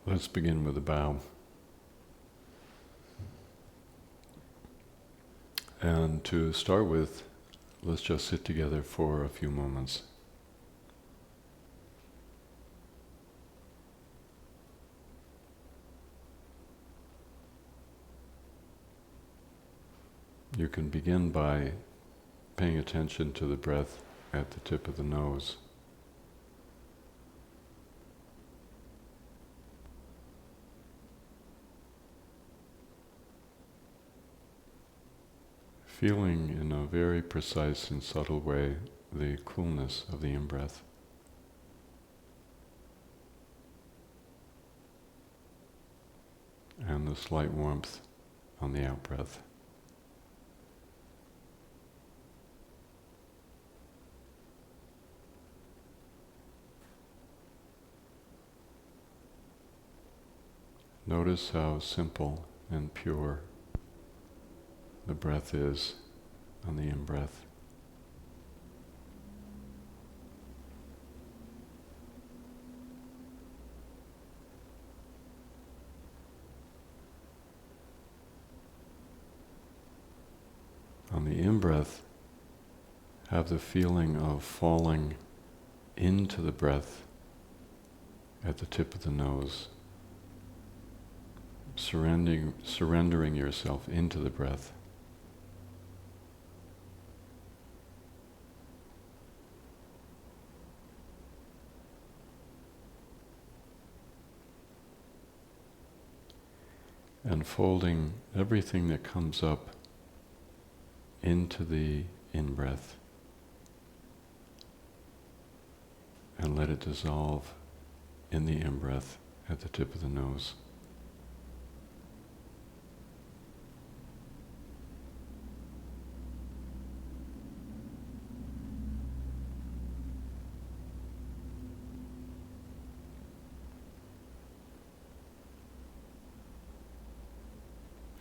Let's begin with a bow. And to start with, let's just sit together for a few moments. You can begin by paying attention to the breath at the tip of the nose. Feeling in a very precise and subtle way the coolness of the in-breath. And the slight warmth on the out-breath. Notice how simple and pure the breath is on the in-breath. On the in-breath, have the feeling of falling into the breath at the tip of the nose, surrendering yourself into the breath. And folding everything that comes up into the in-breath and let it dissolve in the in-breath at the tip of the nose.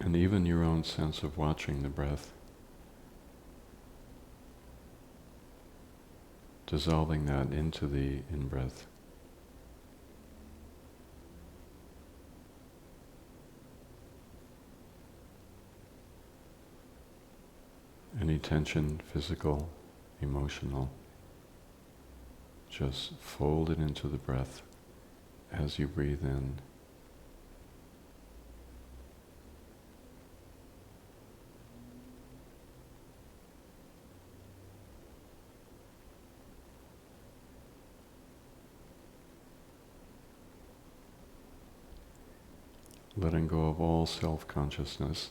And even your own sense of watching the breath, dissolving that into the in-breath. Any tension, physical, emotional, just fold it into the breath as you breathe in. Letting go of all self-consciousness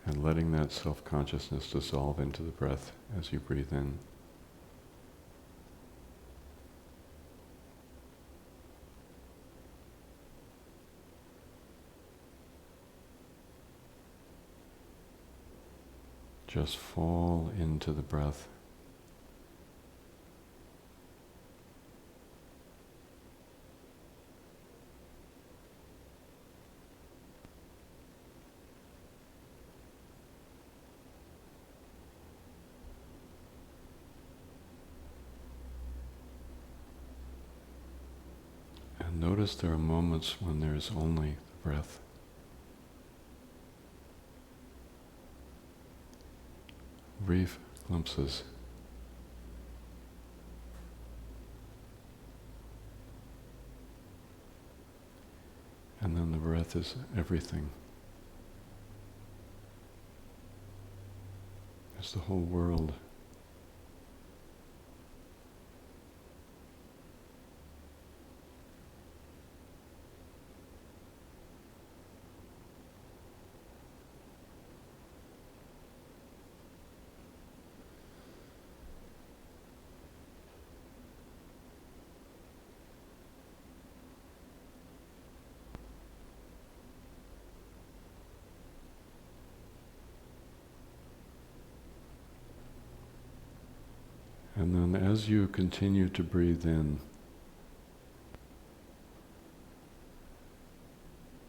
and letting that self-consciousness dissolve into the breath as you breathe in. Just fall into the breath. Notice there are moments when there's only the breath. Brief glimpses. And then the breath is everything. It's the whole world. And then as you continue to breathe in,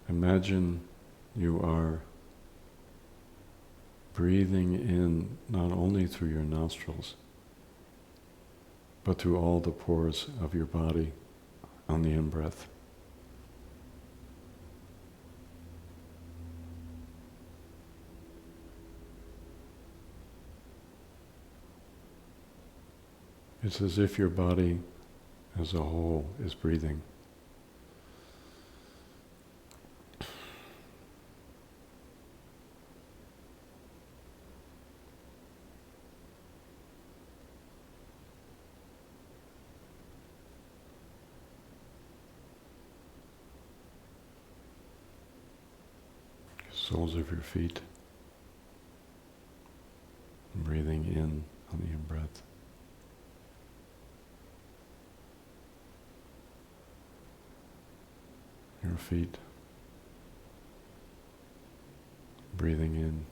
imagine you are breathing in not only through your nostrils, but through all the pores of your body on the in-breath. It's as if your body as a whole is breathing. Soles of your feet, breathing in on the in-breath. Your feet, breathing in.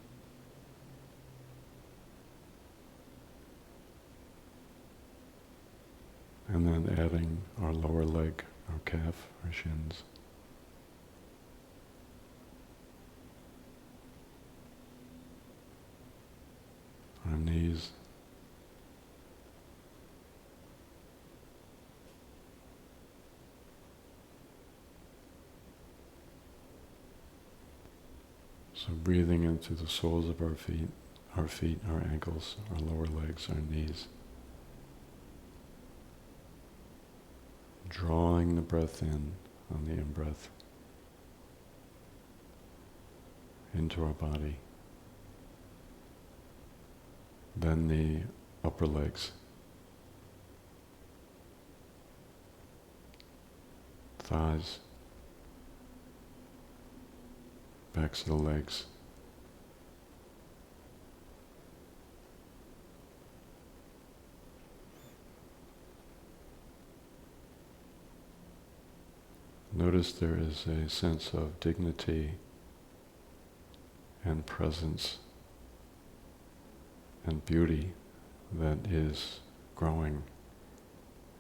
And then adding our lower leg, our calf, our shins. Our knees. So breathing into the soles of our feet, our ankles, our lower legs, our knees. Drawing the breath in on the in-breath into our body. Then the upper legs, thighs, backs of the legs, notice there is a sense of dignity and presence and beauty that is growing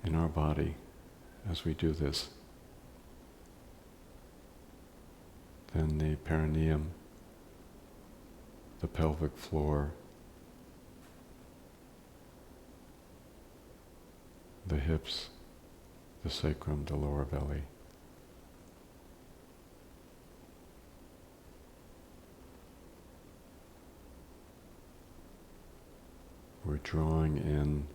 in our body as we do this. Then the perineum, the pelvic floor, the hips, the sacrum, the lower belly. We're drawing in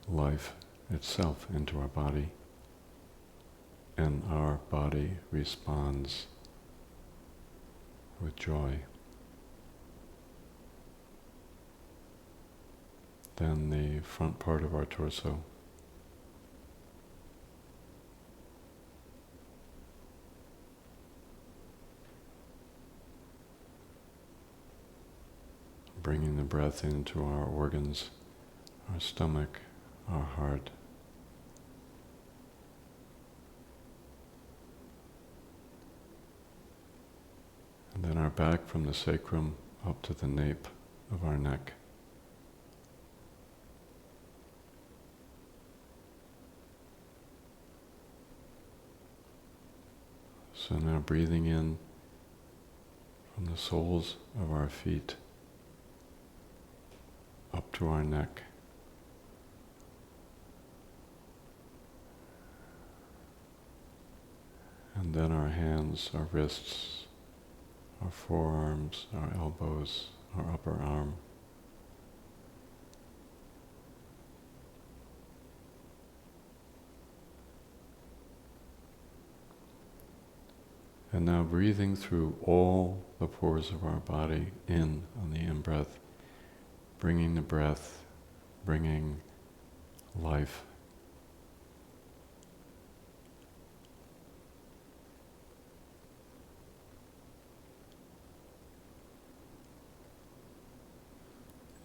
life itself into our body, and our body responds with joy. Then the front part of our torso, bringing the breath into our organs, our stomach, our heart. And then our back from the sacrum up to the nape of our neck. So now breathing in from the soles of our feet up to our neck. And then our hands, our wrists, our forearms, our elbows, our upper arm. And now breathing through all the pores of our body in on the in-breath, bringing the breath, bringing life.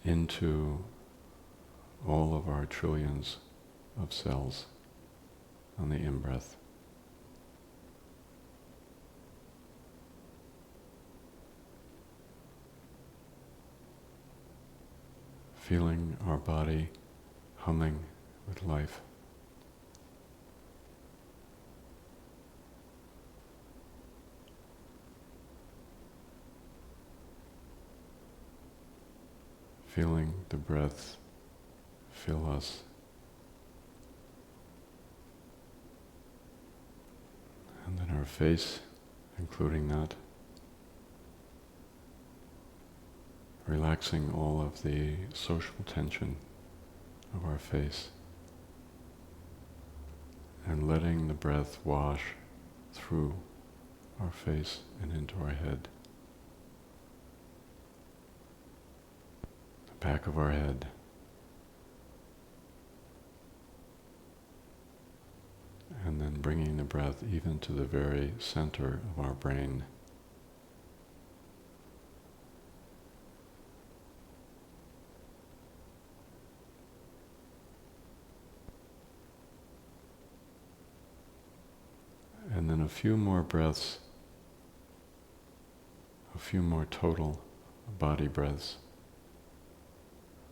Into all of our trillions of cells on the in-breath. Feeling our body humming with life. Feeling the breath fill us. and our face, including that. Relaxing all of the social tension of our face and letting the breath wash through our face and into our head, the back of our head, and then bringing the breath even to the very center of our brain. And then a few more breaths, a few more total body breaths,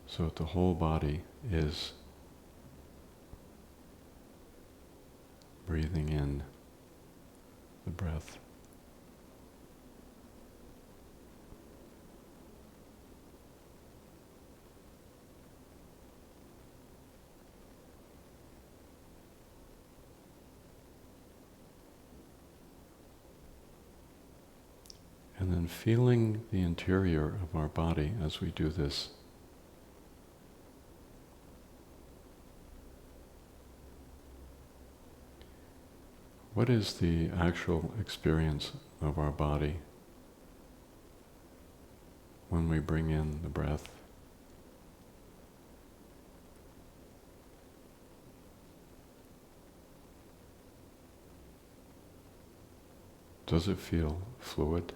so that the whole body is breathing in the breath. And then feeling the interior of our body as we do this. What is the actual experience of our body when we bring in the breath? Does it feel fluid?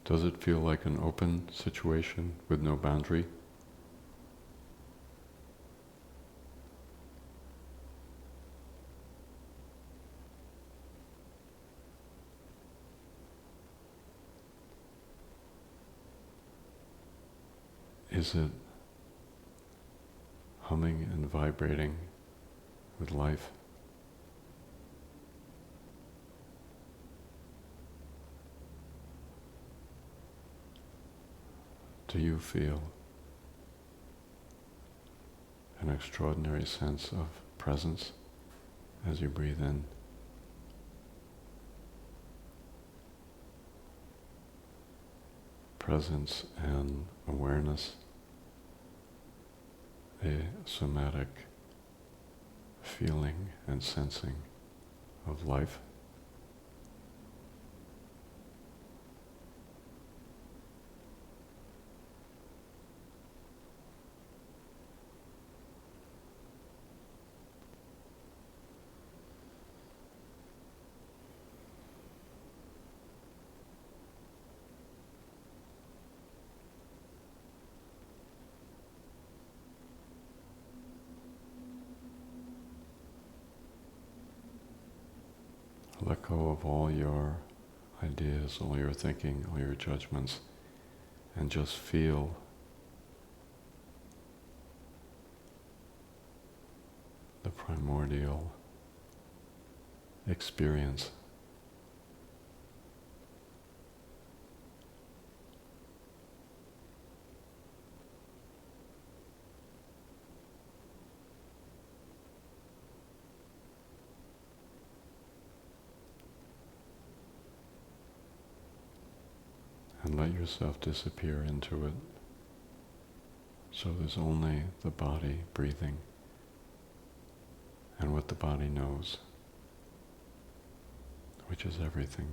Does it feel like an open situation with no boundary? Is it humming and vibrating with life? Do you feel an extraordinary sense of presence as you breathe in? Presence and awareness, a somatic feeling and sensing of life. Let go of all your ideas, all your thinking, all your judgments, and just feel the primordial experience. And let yourself disappear into it. So there's only the body breathing and what the body knows, which is everything.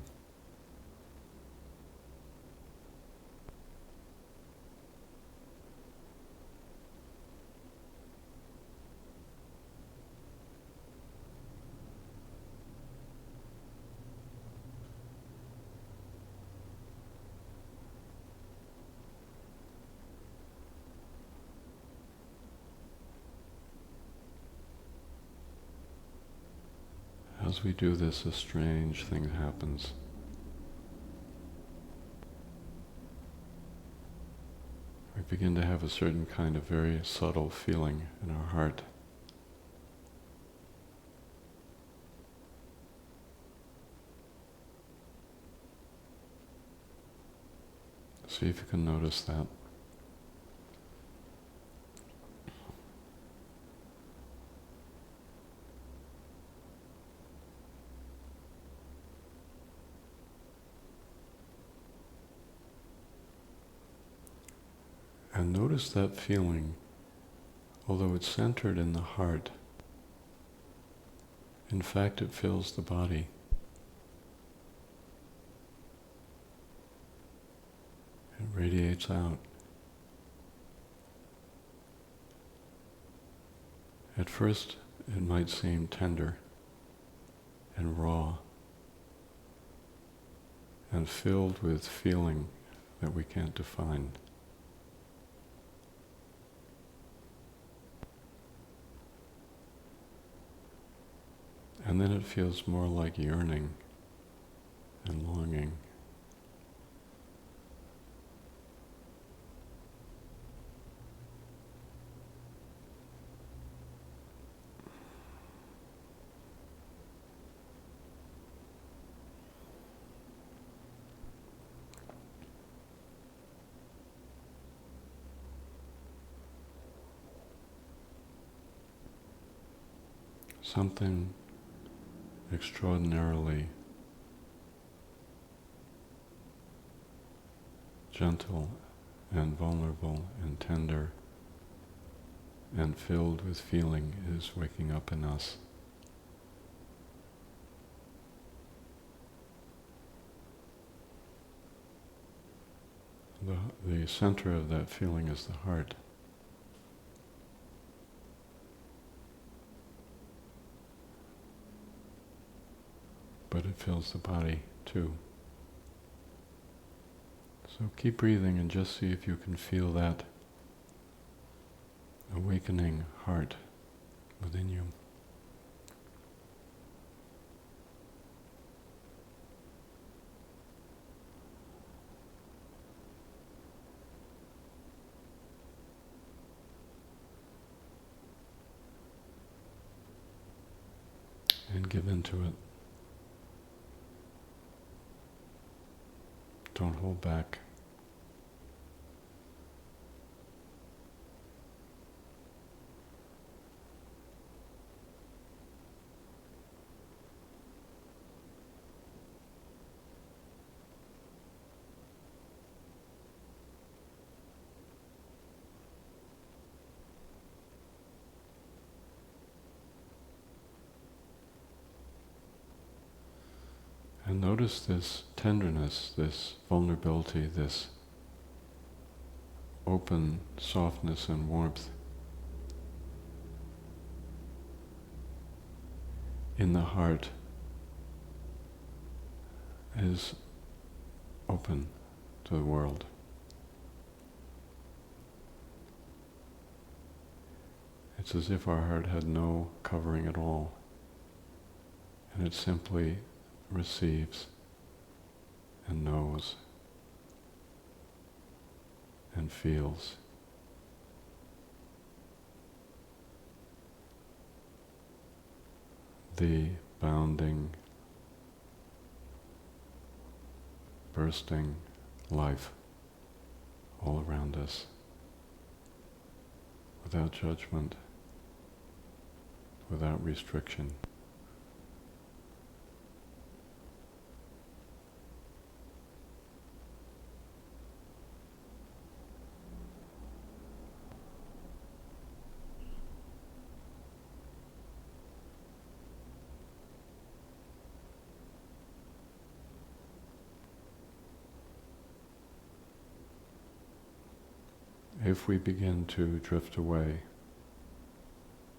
As we do this, a strange thing happens. We begin to have a certain kind of very subtle feeling in our heart. See if you can notice that. And notice that feeling, although it's centered in the heart, in fact it fills the body. It radiates out. At first it might seem tender and raw and filled with feeling that we can't define. And then it feels more like yearning and longing. Something extraordinarily gentle and vulnerable and tender and filled with feeling is waking up in us. The center of that feeling is the heart. But it fills the body too. So keep breathing and just see if you can feel that awakening heart within you. And give into it. Don't hold back. And notice this tenderness, this vulnerability, this open softness and warmth in the heart is open to the world. It's as if our heart had no covering at all, and it simply receives and knows and feels. The bounding, bursting life all around us, without judgment, without restriction. If we begin to drift away,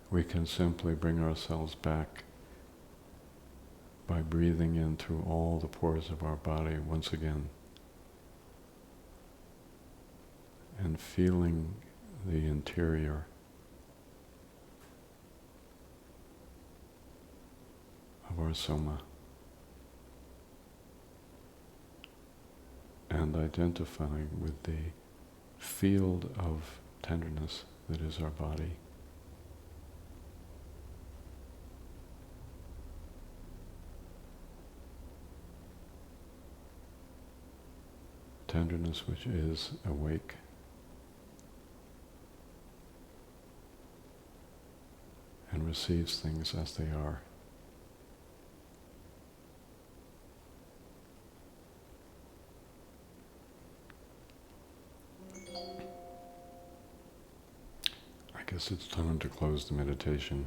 we can simply bring ourselves back by breathing in through all the pores of our body once again and feeling the interior of our soma and identifying with the field of tenderness that is our body. Tenderness which is awake. And receives things as they are. guess it's time to close the meditation.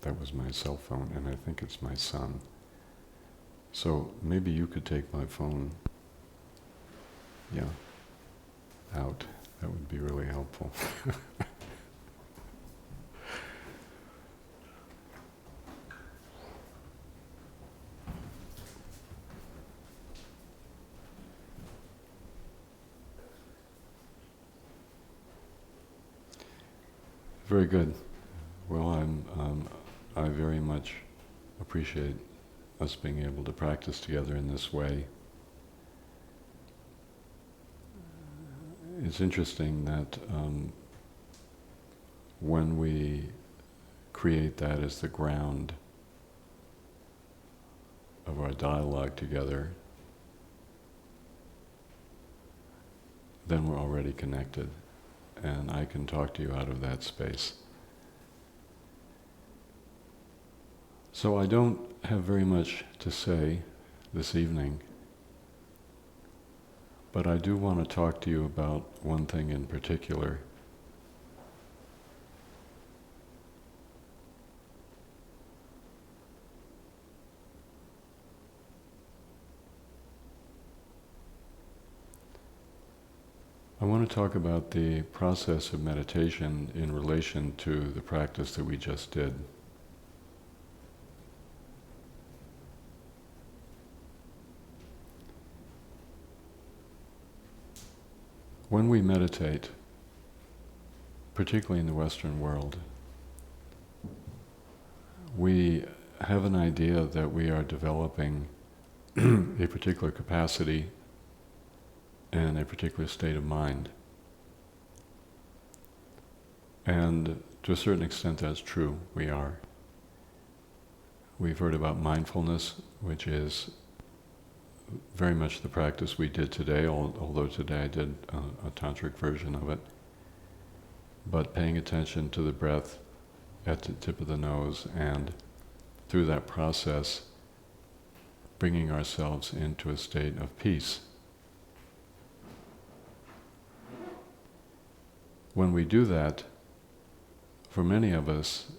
That was my cell phone, and I think it's my son. So maybe you could take my phone, out. That would be really helpful. Very good. Well, I very much appreciate us being able to practice together in this way. It's interesting that when we create that as the ground of our dialogue together, then we're already connected, and I can talk to you out of that space. So I don't have very much to say this evening, but I do want to talk to you about one thing in particular. I want to talk about the process of meditation in relation to the practice that we just did. When we meditate, particularly in the Western world, we have an idea that we are developing a particular capacity and a particular state of mind. And to a certain extent that's true, we are. We've heard about mindfulness, which is very much the practice we did today, although today I did a tantric version of it. But paying attention to the breath at the tip of the nose, and through that process bringing ourselves into a state of peace. When we do that, for many of us,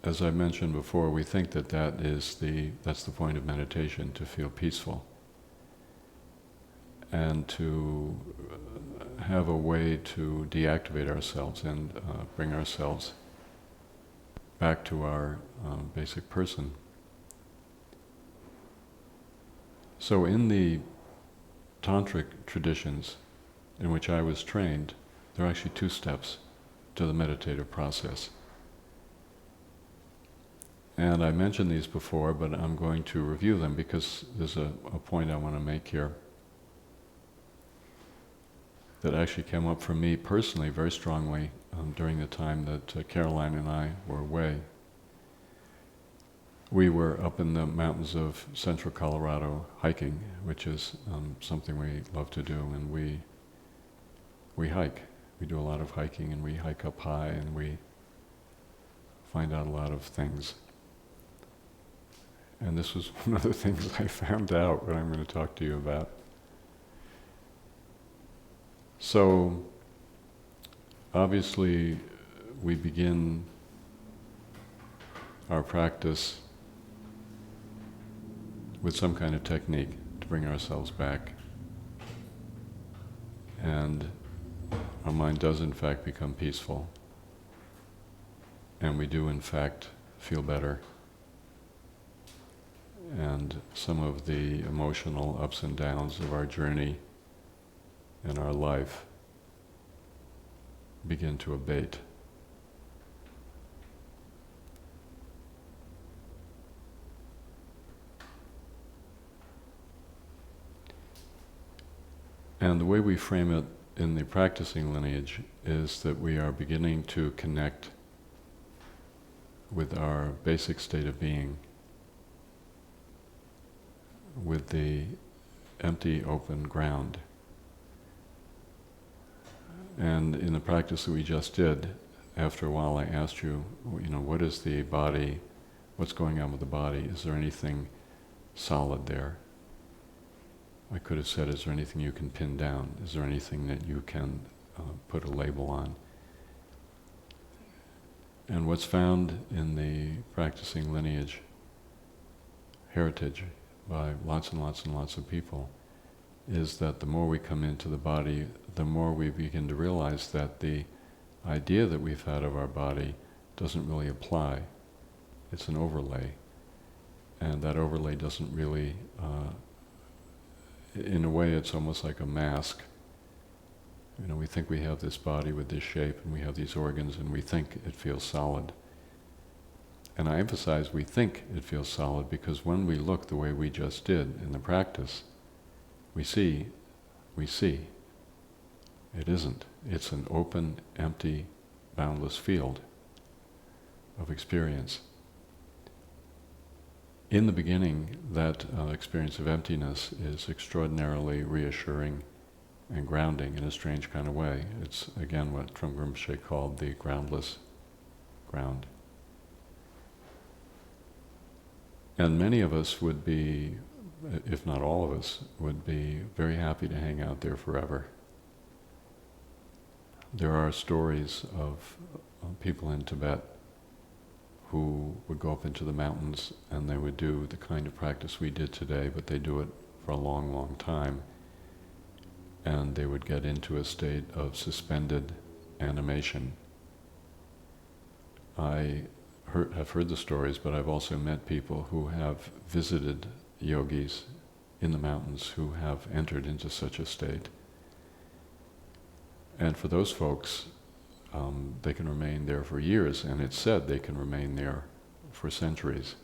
as I mentioned before, we think that that's the point of meditation, to feel peaceful. And to have a way to deactivate ourselves and bring ourselves back to our basic person. So in the tantric traditions in which I was trained, there are actually 2 steps to the meditative process. And I mentioned these before, but I'm going to review them because there's a point I want to make here that actually came up for me personally very strongly during the time that Caroline and I were away. We were up in the mountains of central Colorado hiking, which is something we love to do, and we hike. We do a lot of hiking, and we hike up high, and we find out a lot of things. And this was one of the things I found out, what I'm going to talk to you about. So, obviously, we begin our practice with some kind of technique to bring ourselves back. And our mind does in fact become peaceful. And we do in fact feel better. And some of the emotional ups and downs of our journey in our life begin to abate. And the way we frame it in the practicing lineage is that we are beginning to connect with our basic state of being, with the empty, open ground. And in the practice that we just did, after a while I asked you, what is the body, what's going on with the body? Is there anything solid there? I could have said, is there anything you can pin down? Is there anything that you can put a label on? And what's found in the practicing lineage heritage by lots and lots and lots of people is that the more we come into the body, the more we begin to realize that the idea that we've had of our body doesn't really apply. It's an overlay. And that overlay doesn't really, in a way it's almost like a mask. You know, we think we have this body with this shape and we have these organs and we think it feels solid. And I emphasize we think it feels solid because when we look the way we just did in the practice, we see it isn't. It's an open, empty, boundless field of experience. In the beginning, that experience of emptiness is extraordinarily reassuring and grounding in a strange kind of way. It's, again, what Trungpa Rinpoche called the groundless ground. And many of us would be, if not all of us, would be very happy to hang out there forever. There are stories of people in Tibet who would go up into the mountains and they would do the kind of practice we did today, but they do it for a long, long time. And they would get into a state of suspended animation. I have heard the stories, but I've also met people who have visited yogis in the mountains who have entered into such a state. And for those folks, they can remain there for years, and it's said they can remain there for centuries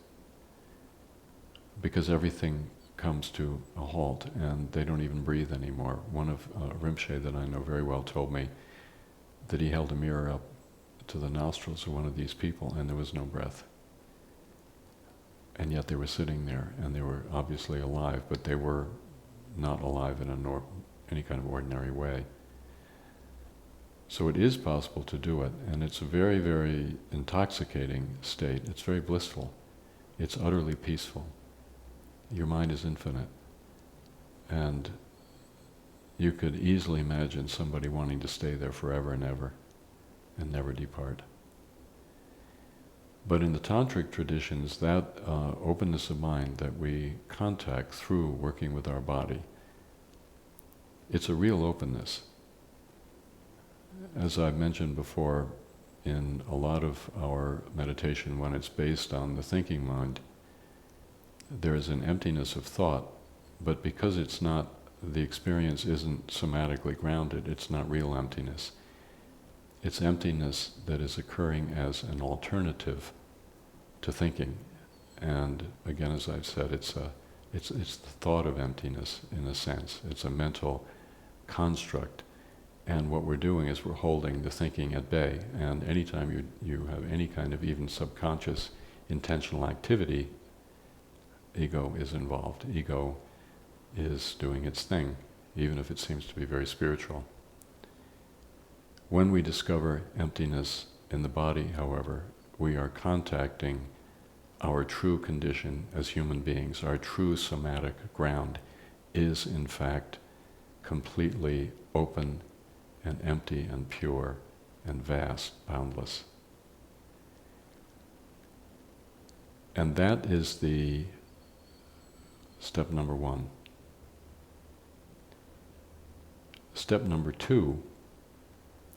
because everything comes to a halt and they don't even breathe anymore. One of Rinpoche that I know very well told me that he held a mirror up to the nostrils of one of these people and there was no breath. And yet they were sitting there and they were obviously alive, but they were not alive in any kind of ordinary way. So it is possible to do it, and it's a very, very intoxicating state. It's very blissful. It's utterly peaceful. Your mind is infinite. And you could easily imagine somebody wanting to stay there forever and ever, and never depart. But in the tantric traditions, that openness of mind that we contact through working with our body, it's a real openness. As I've mentioned before, in a lot of our meditation, when it's based on the thinking mind, there is an emptiness of thought, but because it's not, the experience isn't somatically grounded, it's not real emptiness. It's emptiness that is occurring as an alternative to thinking. And again, as I've said, it's the thought of emptiness in a sense. It's a mental construct. And what we're doing is we're holding the thinking at bay. And anytime you have any kind of even subconscious intentional activity, ego is involved. Ego is doing its thing, even if it seems to be very spiritual. When we discover emptiness in the body, however, we are contacting our true condition as human beings. Our true somatic ground is, in fact, completely open and empty and pure and vast, boundless. And that is the step number one. Step number two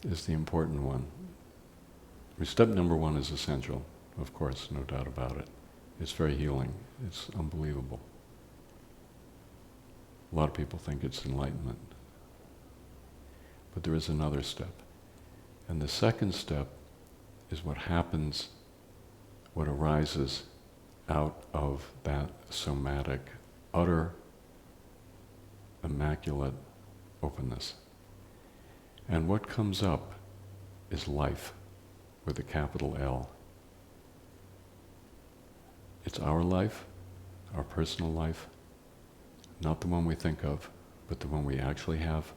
is the important one. Step number one is essential, of course, no doubt about it. It's very healing. It's unbelievable. A lot of people think it's enlightenment. But there is another step. And the second step is what happens, what arises out of that somatic, utter, immaculate openness. And what comes up is life, with a capital L. It's our life, our personal life, not the one we think of, but the one we actually have.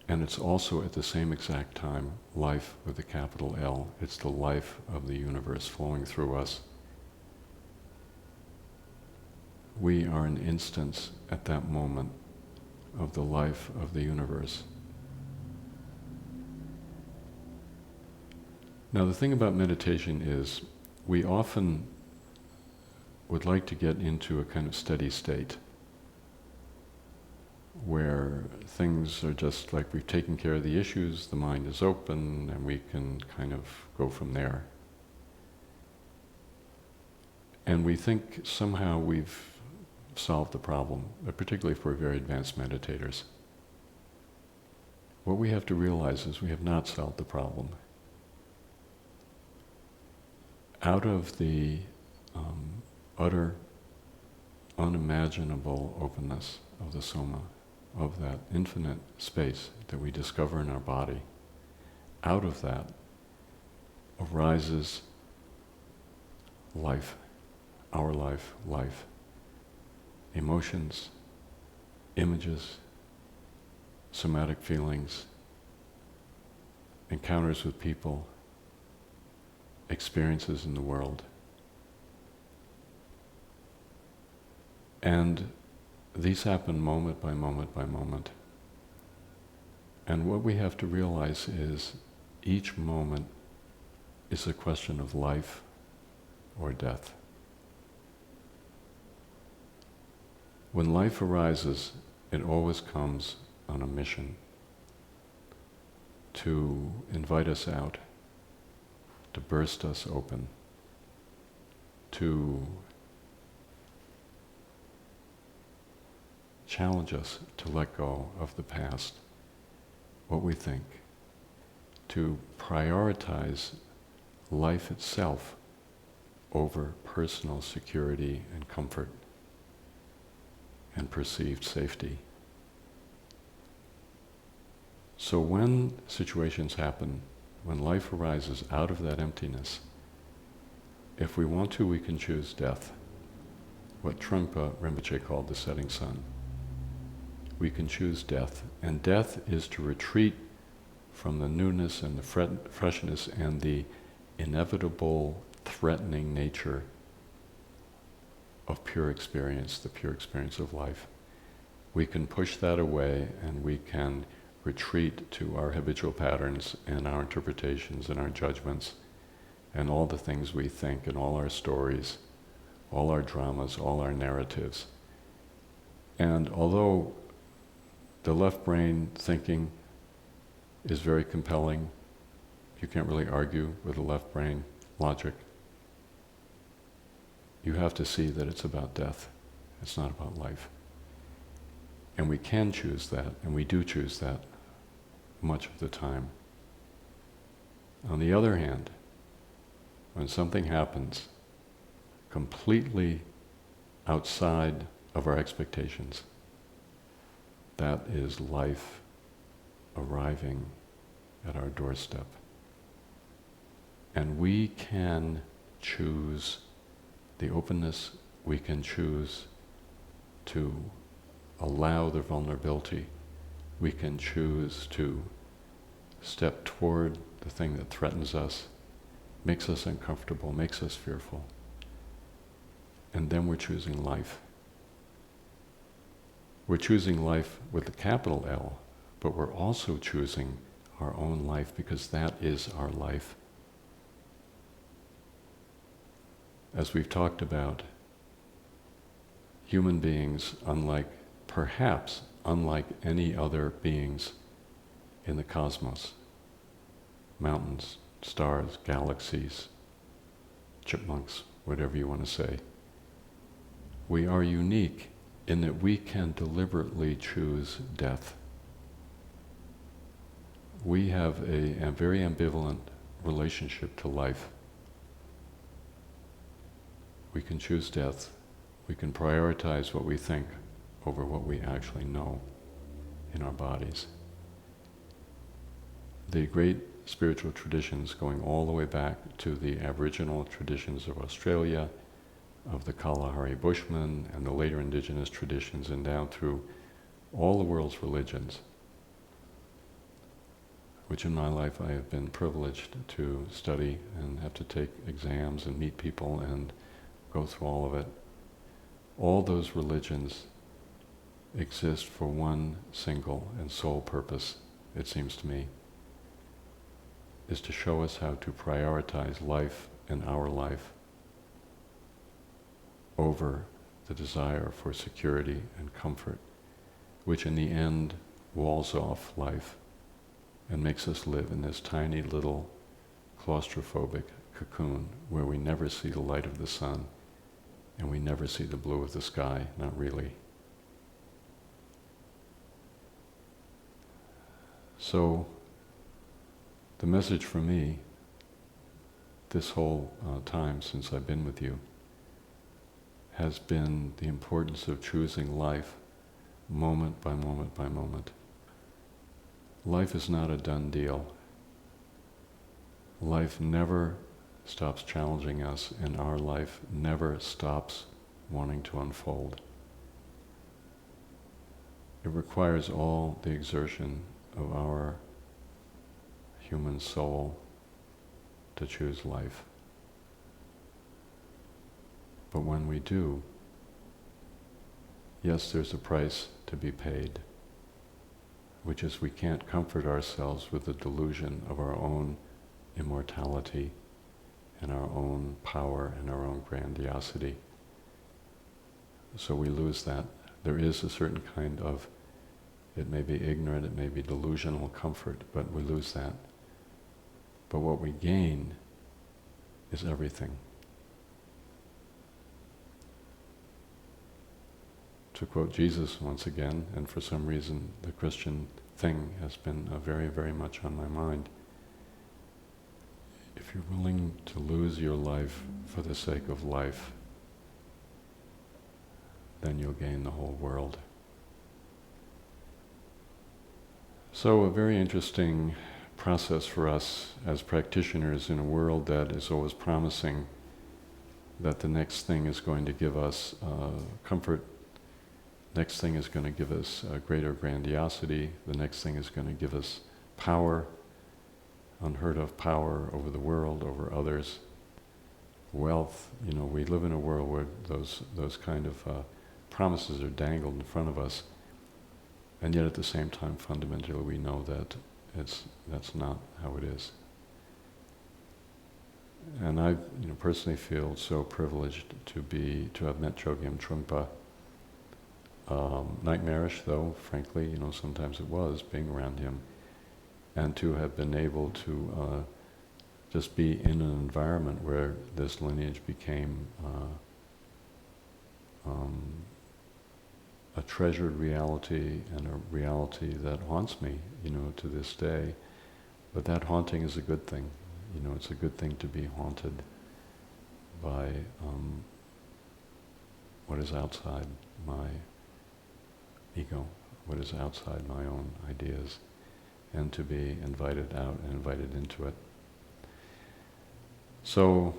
And it's also at the same exact time life with a capital L. It's the life of the universe flowing through us. We are an instance at that moment of the life of the universe. Now the thing about meditation is we often would like to get into a kind of steady state where things are just like we've taken care of the issues, the mind is open, and we can kind of go from there. And we think somehow we've solved the problem, particularly for very advanced meditators. What we have to realize is we have not solved the problem. Out of the utter, unimaginable openness of the Soma, of that infinite space that we discover in our body, out of that arises life, our life, life, emotions, images, somatic feelings, encounters with people, experiences in the world. And these happen moment by moment by moment. And what we have to realize is each moment is a question of life or death. When life arises, it always comes on a mission to invite us out, to burst us open, to challenge us to let go of the past, what we think, to prioritize life itself over personal security and comfort and perceived safety. So when situations happen, when life arises out of that emptiness, if we want to, we can choose death, what Trungpa Rinpoche called the setting sun. We can choose death, and death is to retreat from the newness and the freshness and the inevitable threatening nature of pure experience, the pure experience of life. We can push that away, and we can retreat to our habitual patterns and our interpretations and our judgments and all the things we think and all our stories, all our dramas, all our narratives. And although the left brain thinking is very compelling, you can't really argue with the left brain logic. You have to see that it's about death. It's not about life. And we can choose that, and we do choose that much of the time. On the other hand, when something happens completely outside of our expectations, that is life arriving at our doorstep. And we can choose the openness, we can choose to allow the vulnerability, we can choose to step toward the thing that threatens us, makes us uncomfortable, makes us fearful. And then we're choosing life. We're choosing life with a capital L, but we're also choosing our own life because that is our life. As we've talked about, human beings, perhaps unlike any other beings in the cosmos, mountains, stars, galaxies, chipmunks, whatever you want to say, we are unique in that we can deliberately choose death. We have a very ambivalent relationship to life. We can choose death. We can prioritize what we think over what we actually know in our bodies. The great spiritual traditions going all the way back to the Aboriginal traditions of Australia, of the Kalahari Bushmen, and the later indigenous traditions, and down through all the world's religions, which in my life I have been privileged to study and have to take exams and meet people and go through all of it. All those religions exist for one single and sole purpose, it seems to me, is to show us how to prioritize life and our life over the desire for security and comfort, which in the end walls off life and makes us live in this tiny little claustrophobic cocoon where we never see the light of the sun and we never see the blue of the sky, not really. So the message for me this whole time since I've been with you has been the importance of choosing life moment by moment by moment. Life is not a done deal. Life never stops challenging us, and our life never stops wanting to unfold. It requires all the exertion of our human soul to choose life. But when we do, yes, there's a price to be paid, which is we can't comfort ourselves with the delusion of our own immortality and our own power and our own grandiosity. So we lose that. There is a certain kind of, it may be ignorant, it may be delusional comfort, but we lose that. But what we gain is everything. To quote Jesus once again, and for some reason the Christian thing has been very, very much on my mind. If you're willing to lose your life for the sake of life, then you'll gain the whole world. So a very interesting process for us as practitioners in a world that is always promising that the next thing is going to give us comfort, next thing is going to give us greater grandiosity, the next thing is going to give us power, unheard of power over the world, over others, wealth. You know, we live in a world where those kind of promises are dangled in front of us, and yet at the same time fundamentally we know that that's not how it is. And I personally feel so privileged to have met Chogyam Trungpa. Nightmarish though, frankly, sometimes it was, being around him, and to have been able to just be in an environment where this lineage became a treasured reality and a reality that haunts me, to this day. But that haunting is a good thing. It's a good thing to be haunted by what is outside my ego, what is outside my own ideas, and to be invited out and invited into it. So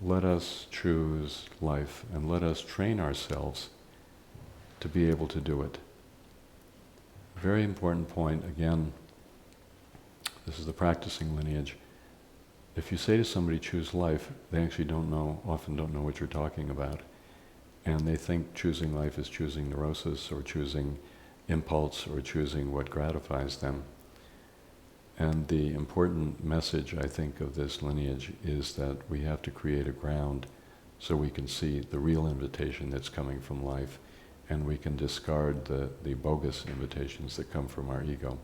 let us choose life and let us train ourselves to be able to do it. Very important point, again, this is the practicing lineage. If you say to somebody, choose life, they actually often don't know what you're talking about. And they think choosing life is choosing neurosis or choosing impulse or choosing what gratifies them. And the important message, I think, of this lineage is that we have to create a ground so we can see the real invitation that's coming from life, and we can discard the bogus invitations that come from our ego.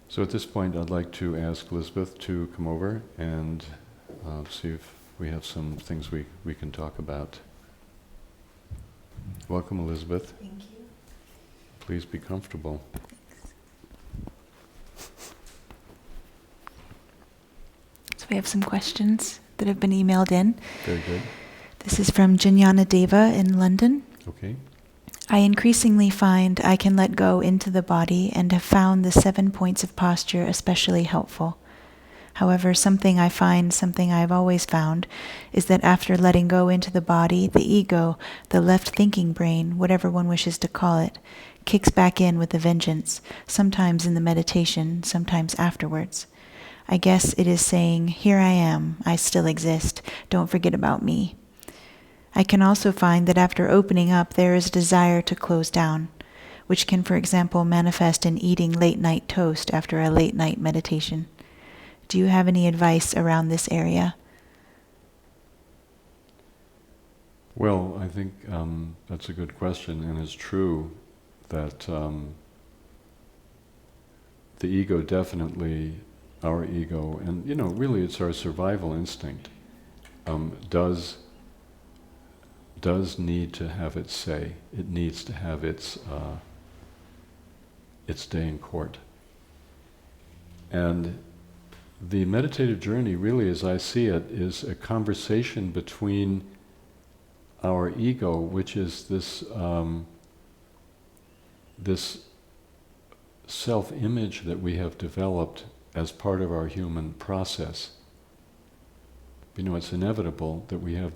So at this point, I'd like to ask Elizabeth to come over and see if we have some things we can talk about. Welcome, Elizabeth. Thank you. Please be comfortable. So we have some questions that have been emailed in. Very good. This is from Jnana Deva in London. Okay. I increasingly find I can let go into the body and have found the 7 points of posture especially helpful. However, something I've always found, is that after letting go into the body, the ego, the left thinking brain, whatever one wishes to call it, kicks back in with a vengeance, sometimes in the meditation, sometimes afterwards. I guess it is saying, here I am, I still exist, don't forget about me. I can also find that after opening up, there is a desire to close down, which can, for example, manifest in eating late-night toast after a late-night meditation. Do you have any advice around this area? Well, I think that's a good question, and it's true that the ego definitely, our ego, and really it's our survival instinct, does need to have its say. It needs to have its day in court. And the meditative journey, really, as I see it, is a conversation between our ego, which is this this self-image that we have developed as part of our human process. It's inevitable that we have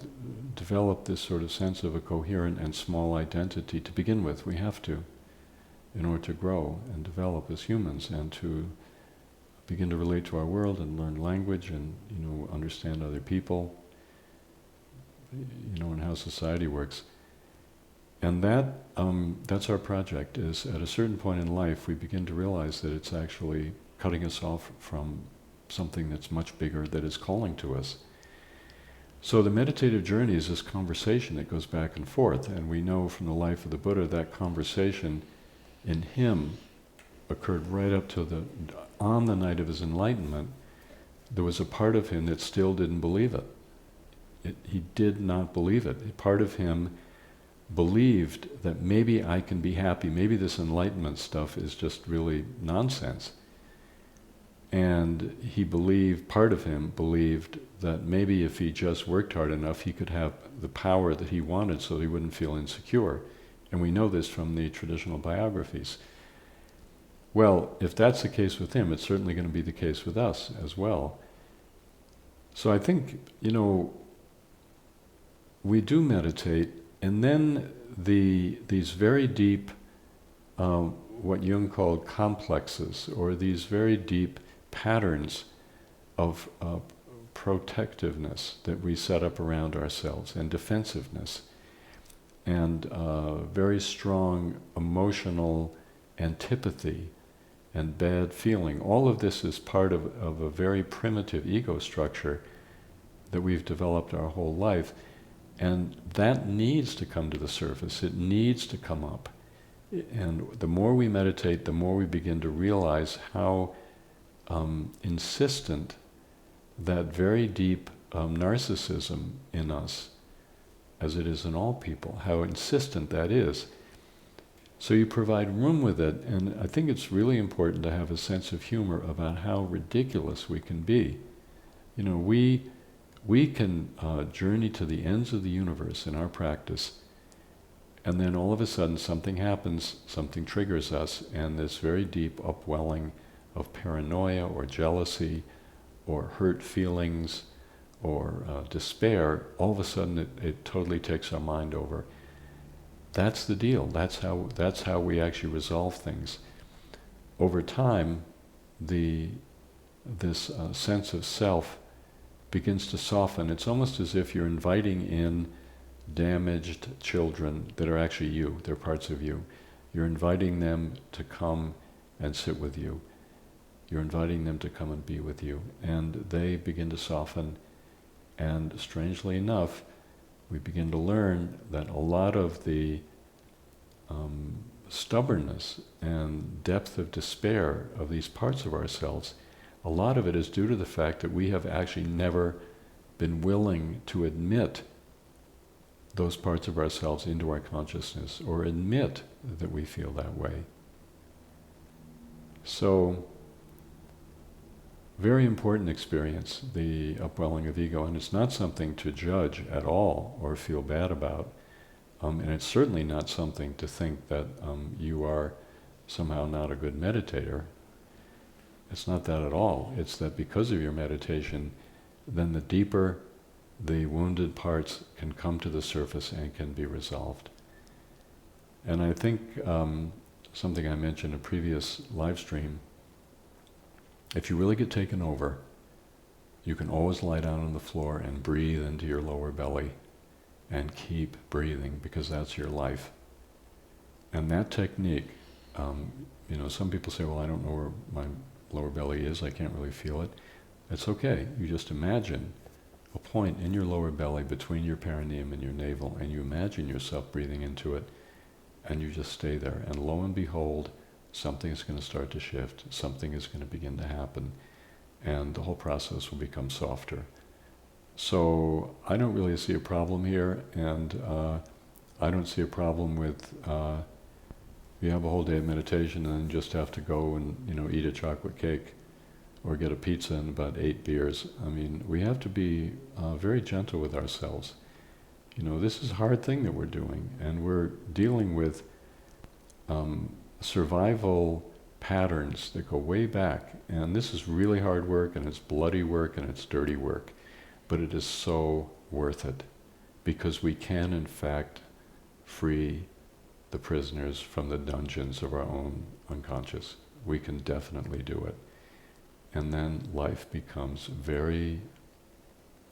developed this sort of sense of a coherent and small identity to begin with. We have to, in order to grow and develop as humans and to begin to relate to our world and learn language and, understand other people, and how society works. And that's our project, is at a certain point in life we begin to realize that it's actually cutting us off from something that's much bigger that is calling to us. So the meditative journey is this conversation that goes back and forth, and we know from the life of the Buddha that conversation in him occurred right up to on the night of his enlightenment. There was a part of him that still didn't believe it. He did not believe it. A part of him believed that maybe I can be happy, maybe this enlightenment stuff is just really nonsense. And part of him believed that maybe if he just worked hard enough, he could have the power that he wanted so he wouldn't feel insecure. And we know this from the traditional biographies. Well, if that's the case with him, it's certainly going to be the case with us as well. So I think, we do meditate, and then these very deep, what Jung called complexes, or these very deep patterns of protectiveness that we set up around ourselves, and defensiveness, and very strong emotional antipathy and bad feeling. All of this is part of a very primitive ego structure that we've developed our whole life. And that needs to come to the surface. It needs to come up. And the more we meditate, the more we begin to realize how insistent that very deep narcissism in us, as it is in all people, how insistent that is. So you provide room with it, and I think it's really important to have a sense of humor about how ridiculous we can be. We can journey to the ends of the universe in our practice, and then all of a sudden something happens, something triggers us, and this very deep upwelling of paranoia or jealousy or hurt feelings or despair, all of a sudden it totally takes our mind over. That's the deal. That's how we actually resolve things. Over time, this sense of self begins to soften. It's almost as if you're inviting in damaged children that are actually you. They're parts of you. You're inviting them to come and sit with you. You're inviting them to come and be with you. And they begin to soften. And strangely enough, we begin to learn that a lot of the stubbornness and depth of despair of these parts of ourselves, a lot of it is due to the fact that we have actually never been willing to admit those parts of ourselves into our consciousness, or admit that we feel that way. So, very important experience, the upwelling of ego, and it's not something to judge at all or feel bad about. And it's certainly not something to think that you are somehow not a good meditator. It's not that at all. It's that because of your meditation, then the deeper the wounded parts can come to the surface and can be resolved. And I think something I mentioned in a previous live stream, if you really get taken over, you can always lie down on the floor and breathe into your lower belly and keep breathing, because that's your life. And that technique Some people say, well, I don't know where my lower belly is, I can't really feel it. It's okay. You just imagine a point in your lower belly between your perineum and your navel, and you imagine yourself breathing into it, and you just stay there. And lo and behold, something is going to start to shift, something is going to begin to happen, and the whole process will become softer. So I don't really see a problem here, and I don't see a problem with you have a whole day of meditation and then just have to go and eat a chocolate cake or get a pizza and about 8 beers. I mean, we have to be very gentle with ourselves. This is a hard thing that we're doing, and we're dealing with survival patterns that go way back. And this is really hard work, and it's bloody work, and it's dirty work. But it is so worth it, because we can, in fact, free the prisoners from the dungeons of our own unconscious. We can definitely do it. And then life becomes very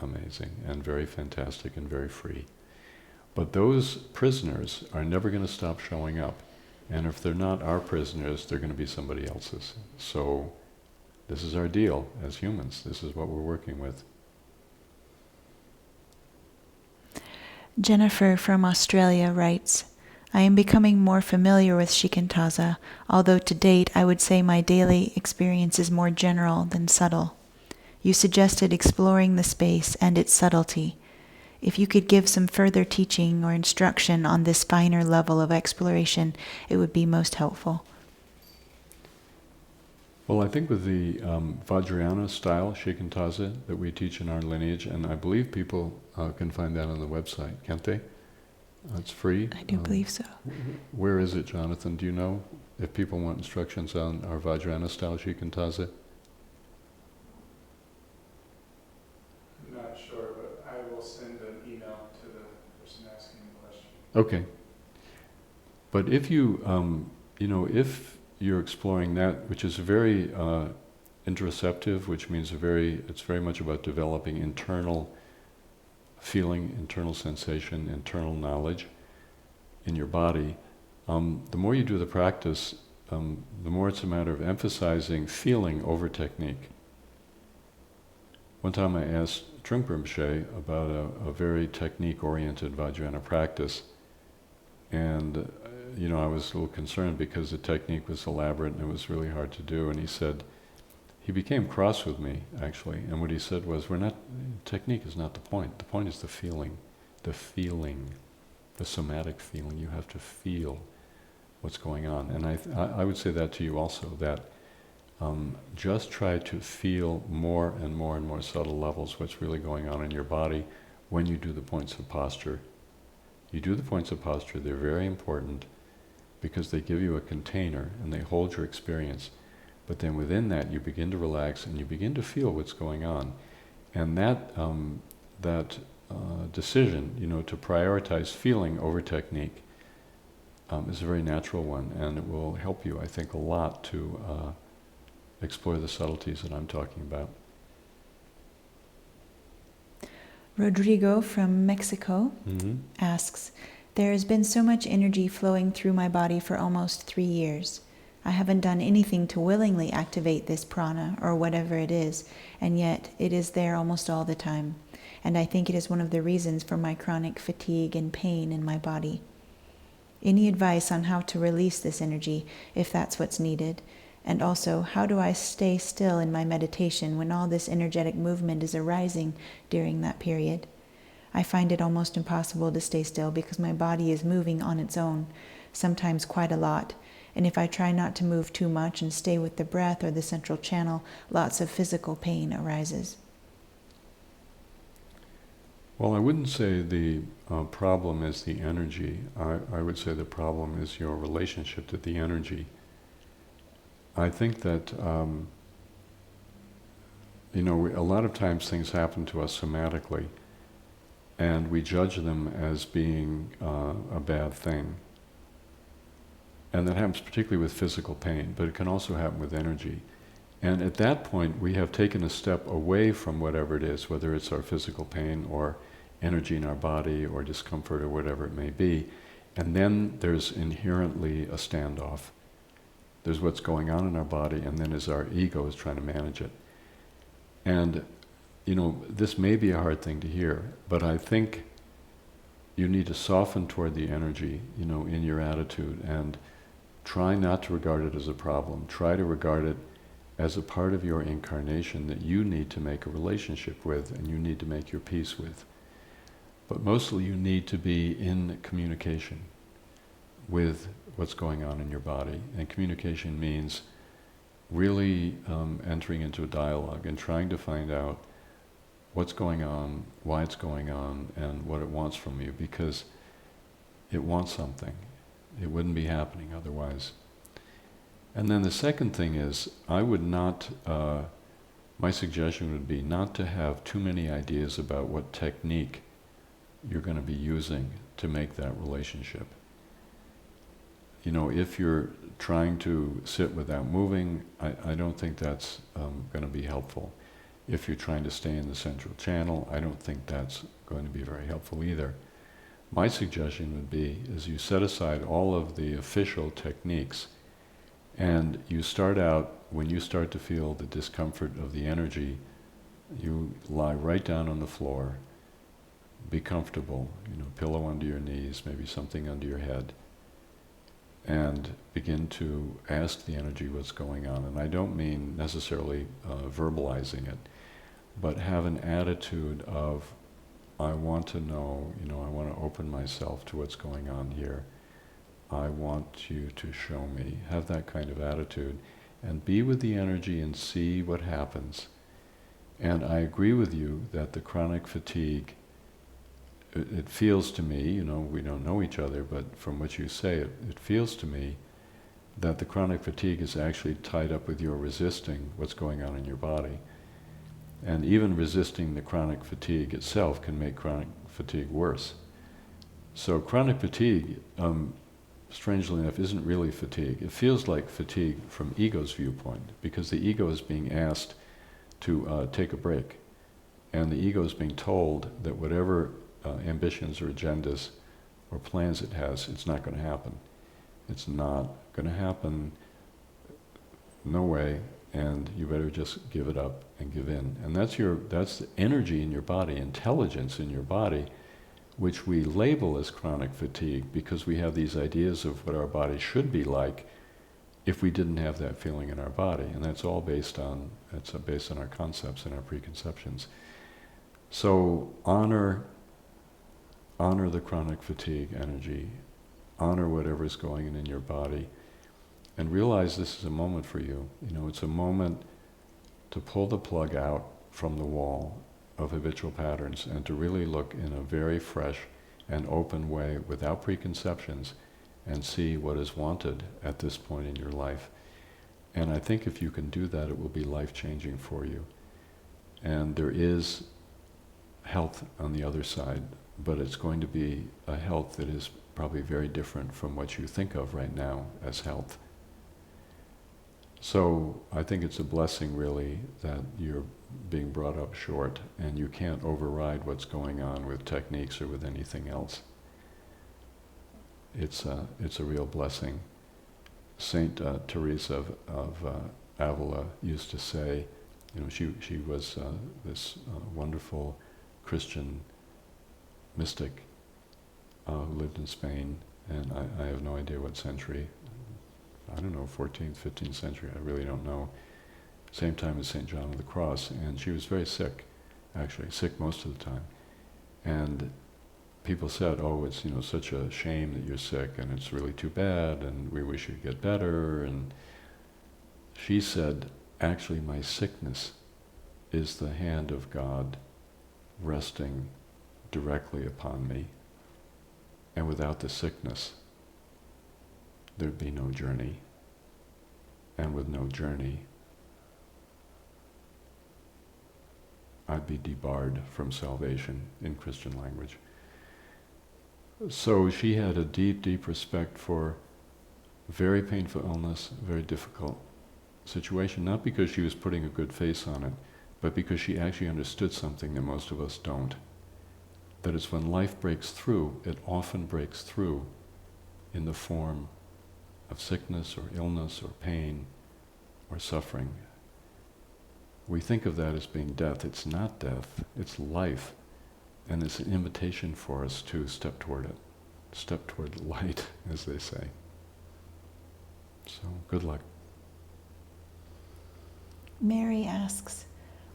amazing and very fantastic and very free. But those prisoners are never going to stop showing up. And if they're not our prisoners, they're going to be somebody else's. So this is our deal as humans. This is what we're working with. Jennifer from Australia writes, I am becoming more familiar with shikantaza, although to date I would say my daily experience is more general than subtle. You suggested exploring the space and its subtlety. If you could give some further teaching or instruction on this finer level of exploration, it would be most helpful. Well, I think with the Vajrayana style shikantaza that we teach in our lineage, and I believe people can find that on the website, can't they? It's free. I do believe so. Where is it, Jonathan? Do you know if people want instructions on our Vajrayana style shikantaza? I'm not sure, but I will send an email to the person asking the question. Okay. But if you, if you're exploring that, which is very interoceptive, which means it's very much about developing internal feeling, internal sensation, internal knowledge in your body. The more you do the practice, the more it's a matter of emphasizing feeling over technique. One time I asked Trungpa Rinpoche about a very technique-oriented Vajrayana practice, and I was a little concerned because the technique was elaborate and it was really hard to do, and he became cross with me, actually, and what he said was, technique is not the point is the feeling, the somatic feeling. You have to feel what's going on. And I would say that to you also, that just try to feel more and more and more subtle levels what's really going on in your body when you do the points of posture. You do the points of posture, they're very important because they give you a container and they hold your experience. But then within that, you begin to relax and you begin to feel what's going on. And that decision, to prioritize feeling over technique is a very natural one, and it will help you, I think, a lot to explore the subtleties that I'm talking about. Rodrigo from Mexico asks, there has been so much energy flowing through my body for almost 3 years. I haven't done anything to willingly activate this prana, or whatever it is, and yet it is there almost all the time. And I think it is one of the reasons for my chronic fatigue and pain in my body. Any advice on how to release this energy, if that's what's needed? And also, how do I stay still in my meditation when all this energetic movement is arising during that period? I find it almost impossible to stay still because my body is moving on its own, sometimes quite a lot. And if I try not to move too much and stay with the breath or the central channel, lots of physical pain arises. Well, I wouldn't say the problem is the energy. I would say the problem is your relationship to the energy. I think that, a lot of times things happen to us somatically, and we judge them as being a bad thing. And that happens particularly with physical pain, but it can also happen with energy. And at that point, we have taken a step away from whatever it is, whether it's our physical pain or energy in our body or discomfort or whatever it may be. And then there's inherently a standoff. There's what's going on in our body, and then there's our ego is trying to manage it. And, this may be a hard thing to hear, but I think you need to soften toward the energy, in your attitude, and try not to regard it as a problem. Try to regard it as a part of your incarnation that you need to make a relationship with and you need to make your peace with. But mostly you need to be in communication with what's going on in your body. And communication means really entering into a dialogue and trying to find out what's going on, why it's going on, and what it wants from you, because it wants something. It wouldn't be happening otherwise. And then the second thing is, I would not, my suggestion would be not to have too many ideas about what technique you're going to be using to make that relationship. If you're trying to sit without moving, I don't think that's going to be helpful. If you're trying to stay in the central channel, I don't think that's going to be very helpful either. My suggestion would be, is you set aside all of the official techniques and you start out, when you start to feel the discomfort of the energy, you lie right down on the floor, be comfortable, pillow under your knees, maybe something under your head, and begin to ask the energy what's going on. And I don't mean necessarily verbalizing it, but have an attitude of, I want to know, I want to open myself to what's going on here. I want you to show me. Have that kind of attitude and be with the energy and see what happens. And I agree with you that the chronic fatigue, it feels to me, we don't know each other, but from what you say, it feels to me that the chronic fatigue is actually tied up with your resisting what's going on in your body. And even resisting the chronic fatigue itself can make chronic fatigue worse. So chronic fatigue, strangely enough, isn't really fatigue. It feels like fatigue from ego's viewpoint, because the ego is being asked to take a break. And the ego is being told that whatever ambitions or agendas or plans it has, it's not going to happen. It's not going to happen, no way, and you better just give it up and give in. And that's the energy in your body, intelligence in your body, which we label as chronic fatigue because we have these ideas of what our body should be like if we didn't have that feeling in our body. And that's all based on our concepts and our preconceptions. So honor the chronic fatigue energy, honor whatever's going on in your body, and realize this is a moment for you. It's a moment to pull the plug out from the wall of habitual patterns and to really look in a very fresh and open way without preconceptions and see what is wanted at this point in your life. And I think if you can do that, it will be life-changing for you. And there is health on the other side, but it's going to be a health that is probably very different from what you think of right now as health. So I think it's a blessing, really, that you're being brought up short and you can't override what's going on with techniques or with anything else. It's a real blessing. Saint Teresa of Avila used to say, she was this wonderful Christian mystic who lived in Spain, and I have no idea what century. I don't know, 14th, 15th century, I really don't know. Same time as St. John of the Cross, and she was very sick, actually, sick most of the time. And people said, oh, it's such a shame that you're sick, and it's really too bad, and we wish you'd get better. And she said, actually, my sickness is the hand of God resting directly upon me. And without the sickness, there'd be no journey. And with no journey, I'd be debarred from salvation in Christian language. So she had a deep, deep respect for very painful illness, very difficult situation, not because she was putting a good face on it, but because she actually understood something that most of us don't. That it's when life breaks through, it often breaks through in the form of sickness or illness or pain or suffering, we think of that as being death. It's not death, it's life. And it's an invitation for us to step toward it. Step toward light, as they say. So, good luck. Mary asks,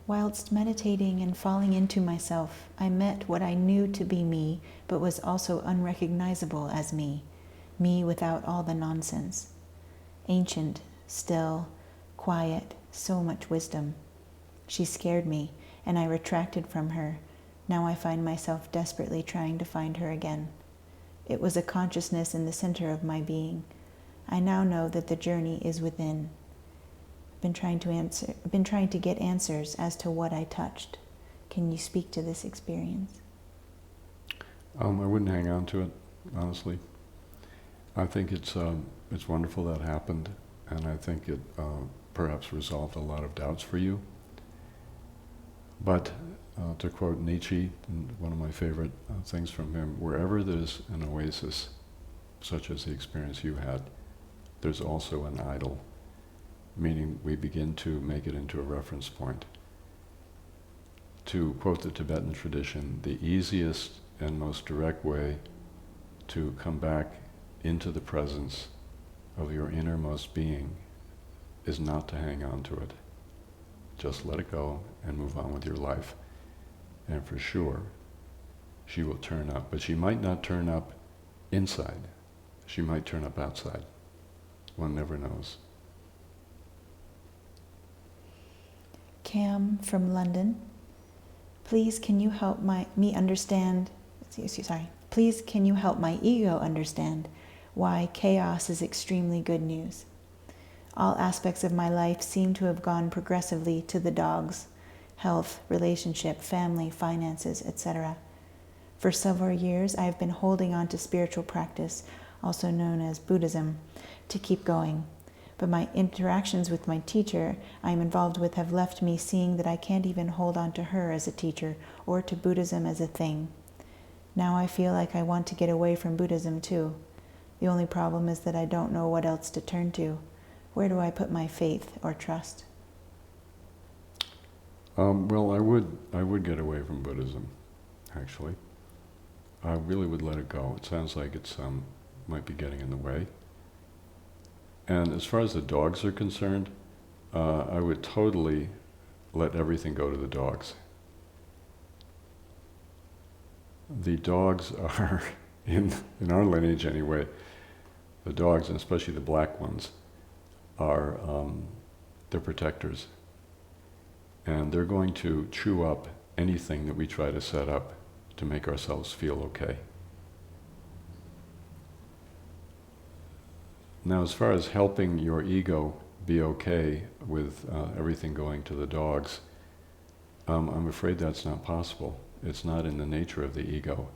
whilst meditating and falling into myself, I met what I knew to be me, but was also unrecognizable as me without all the nonsense. Ancient, still, quiet, so much wisdom. She scared me, and I retracted from her. Now I find myself desperately trying to find her again. It was a consciousness in the center of my being. I now know that the journey is within. Been trying to get answers as to what I touched. Can you speak to this experience? I wouldn't hang on to it, honestly. I think it's wonderful that happened, and I think it perhaps resolved a lot of doubts for you. But to quote Nietzsche, one of my favorite things from him, wherever there's an oasis, such as the experience you had, there's also an idol, meaning we begin to make it into a reference point. To quote the Tibetan tradition, the easiest and most direct way to come back into the presence of your innermost being is not to hang on to it. Just let it go and move on with your life. And for sure, she will turn up. But she might not turn up inside. She might turn up outside. One never knows. Cam from London. Please can you help me understand, please can you help my ego understand why chaos is extremely good news? All aspects of my life seem to have gone progressively to the dogs: health, relationship, family, finances, etc. For several years, I have been holding on to spiritual practice, also known as Buddhism, to keep going. But my interactions with my teacher I am involved with have left me seeing that I can't even hold on to her as a teacher or to Buddhism as a thing. Now I feel like I want to get away from Buddhism too. The only problem is that I don't know what else to turn to. Where do I put my faith or trust? Well, I would get away from Buddhism, actually. I really would let it go. It sounds like it's might be getting in the way. And as far as the dogs are concerned, I would totally let everything go to the dogs. The dogs are, in our lineage anyway, the dogs, and especially the black ones, are they're protectors. And they're going to chew up anything that we try to set up to make ourselves feel okay. Now, as far as helping your ego be okay with everything going to the dogs, I'm afraid that's not possible. It's not in the nature of the ego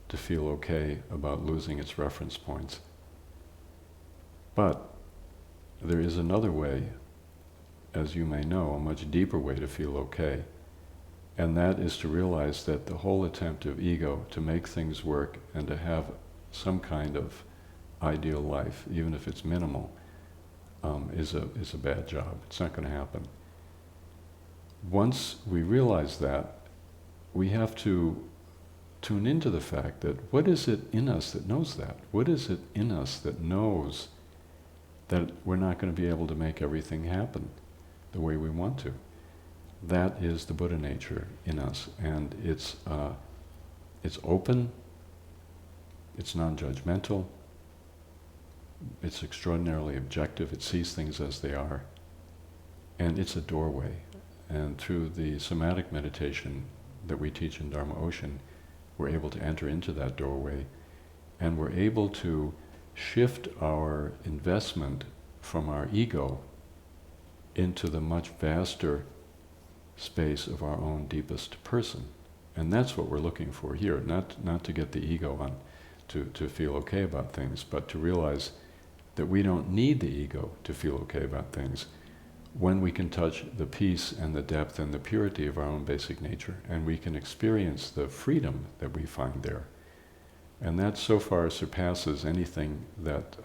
to feel okay about losing its reference points. But there is another way, as you may know, a much deeper way to feel okay. And that is to realize that the whole attempt of ego to make things work and to have some kind of ideal life, even if it's minimal, is a bad job. It's not going to happen. Once we realize that, we have to tune into the fact that what is it in us that knows that? What is it in us that knows that we're not going to be able to make everything happen the way we want to? That is the Buddha nature in us, and it's open, it's non-judgmental, it's extraordinarily objective, it sees things as they are, and it's a doorway. And through the somatic meditation that we teach in Dharma Ocean, we're able to enter into that doorway, and we're able to shift our investment from our ego into the much vaster space of our own deepest person. And that's what we're looking for here, not to get the ego on, to feel okay about things, but to realize that we don't need the ego to feel okay about things when we can touch the peace and the depth and the purity of our own basic nature, and we can experience the freedom that we find there. And that so far surpasses anything that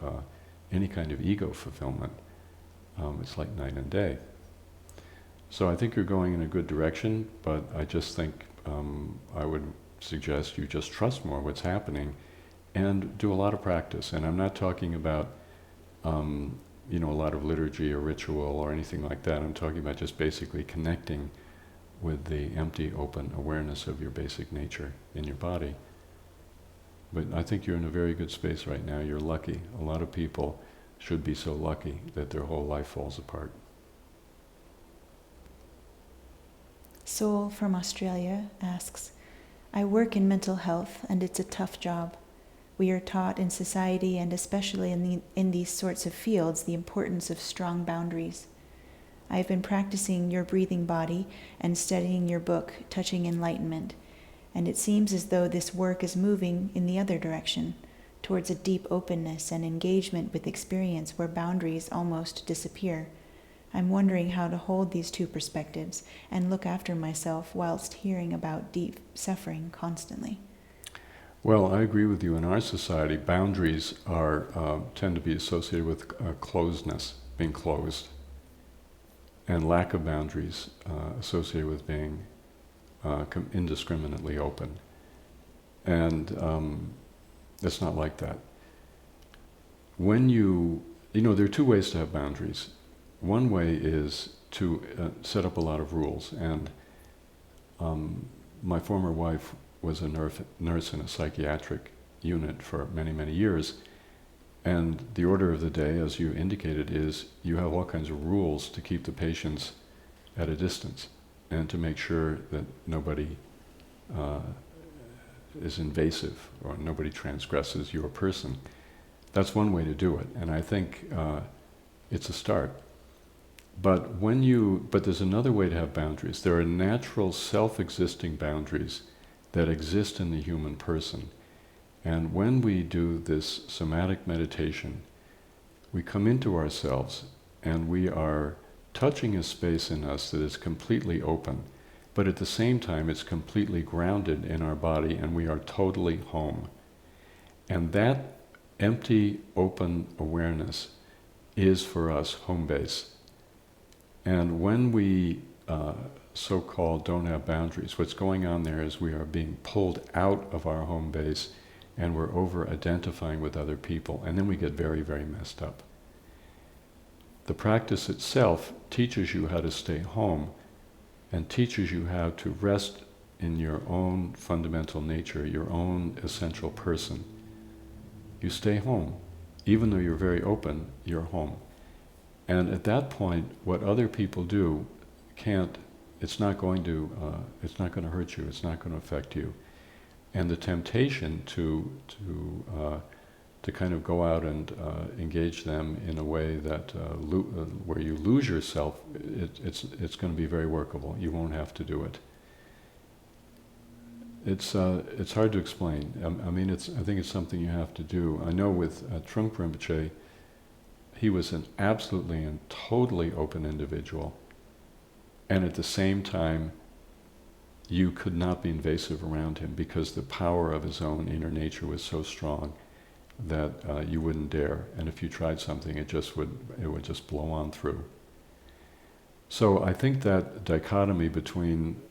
any kind of ego fulfillment. It's like night and day. So I think you're going in a good direction, but I just think I would suggest you just trust more what's happening and do a lot of practice. And I'm not talking about a lot of liturgy or ritual or anything like that. I'm talking about just basically connecting with the empty, open awareness of your basic nature in your body. But I think you're in a very good space right now. You're lucky. A lot of people should be so lucky that their whole life falls apart. Soul from Australia asks, I work in mental health and it's a tough job. We are taught in society and especially in these sorts of fields the importance of strong boundaries. I have been practicing your breathing body and studying your book, Touching Enlightenment, and it seems as though this work is moving in the other direction, towards a deep openness and engagement with experience where boundaries almost disappear. I'm wondering how to hold these two perspectives and look after myself whilst hearing about deep suffering constantly. Well, I agree with you. In our society, boundaries tend to be associated with closedness, being closed, and lack of boundaries associated with being indiscriminately open. And it's not like that. When there are two ways to have boundaries. One way is to set up a lot of rules. And my former wife was a nurse in a psychiatric unit for many, many years. And the order of the day, as you indicated, is you have all kinds of rules to keep the patients at a distance and to make sure that nobody is invasive or nobody transgresses your person. That's one way to do it, and I think it's a start. But there's another way to have boundaries. There are natural self-existing boundaries that exist in the human person. And when we do this somatic meditation, we come into ourselves and we are touching a space in us that is completely open, but at the same time it's completely grounded in our body and we are totally home. And that empty, open awareness is for us home base. And when we so-called don't have boundaries, what's going on there is we are being pulled out of our home base and we're over-identifying with other people, and then we get very, very messed up. The practice itself teaches you how to stay home and teaches you how to rest in your own fundamental nature, your own essential person. You stay home. Even though you're very open, you're home. And at that point, what other people do it's not going to hurt you, it's not going to affect you. And the temptation to kind of go out and engage them in a way that where you lose yourself, it's going to be very workable. You won't have to do it. It's hard to explain. I think it's something you have to do. I know with Trungpa Rinpoche, he was an absolutely and totally open individual, and at the same time, you could not be invasive around him because the power of his own inner nature was so strong that you wouldn't dare. And if you tried something, it would just blow on through. So I think that dichotomy between